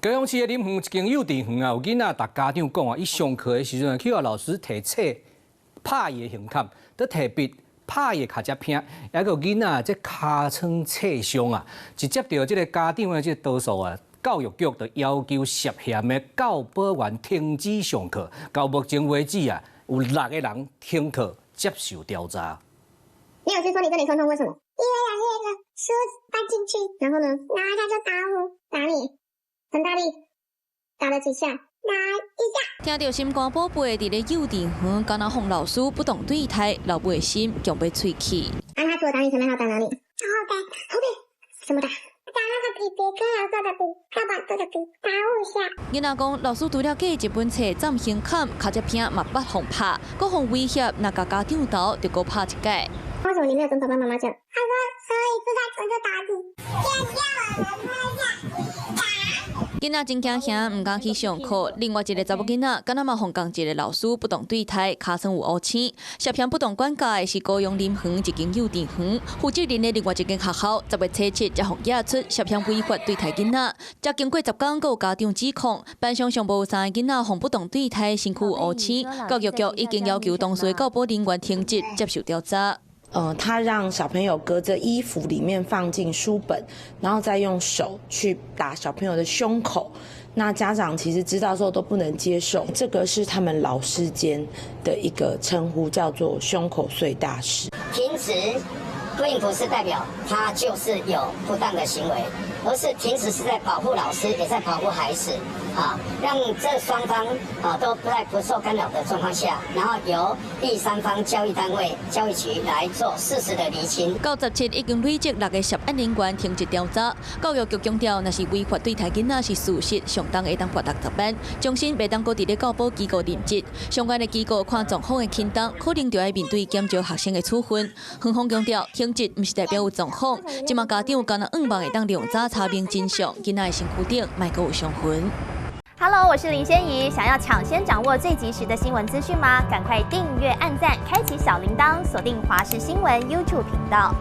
高雄市的林园一间幼稚园啊，有囡仔逐家长讲啊，伊上课的时阵去互老师摕册拍伊的胸坎，搁摕笔拍伊的脚趾片，还有囡仔这尻川侧伤啊，直接到这个家长的这个投诉啊。 教育局就要求涉嫌的教保员停止上课，到目前为止啊，有6个人停课接受调查。你老师说你这里痛痛，为什么？因为把那个书搬进去，然后呢，然后他就打你，很大力，打了几下，打1下。听到心肝宝贝伫咧幼稚园，敢若哄老师不懂对待，老母的心强要吹气。他除了打你前面，还有打哪里？后背，怎么打？ 打那个笔，跟老师的笔，他把这个笔打5下。囡仔讲，老师除了给一本册暂胸坎、脚趾片嘛捌互拍，搁互威胁，若甲家长斗就搁拍一届。为什么你没有跟爸爸妈妈讲？他说，所以是他纯就打你，叫我了，囡仔真惊吓，唔敢去上课。另外一个查某囡仔，敢若嘛互共一个老师不当对待，尻川有乌青。涉嫌不当管教的是高雄林园一间幼稚园，负责人的另外一间学校，10月初7才互惹出涉嫌违法对待囡仔。才经过10天，有家长指控班上上无3个囡仔互不当对待，身躯有乌青。教育局已经要求当时的教保人员停职接受调查。 他让小朋友隔着衣服里面放进书本，然后再用手去打小朋友的胸口。那家长其实知道之后都不能接受，这个是他们老师间的一个称呼，叫做胸口碎大石。停职并不是代表他就是有不当的行为，而是停职是在保护老师，也在保护孩子。 啊，让这双方都在不受干扰的状况下，然后由第3方教育单位、教育局来做事实的厘清。到17已经累积6个涉案人员停职调查。教育局强调，若是违法对待囡仔是事实，上当会当罚60班，终身袂当搁伫咧教保机构任职。相关的机构看状况的轻重，可能就要面对减少学生的处分。园方强调，停职毋是代表有状况，即马家长敢若望会当量早查明真相，囡仔的身躯顶莫搁有伤痕。 Hello， 我是林仙怡。想要抢先掌握最及时的新闻资讯吗？赶快订阅、按赞、开启小铃铛，锁定华视新闻 YouTube 频道。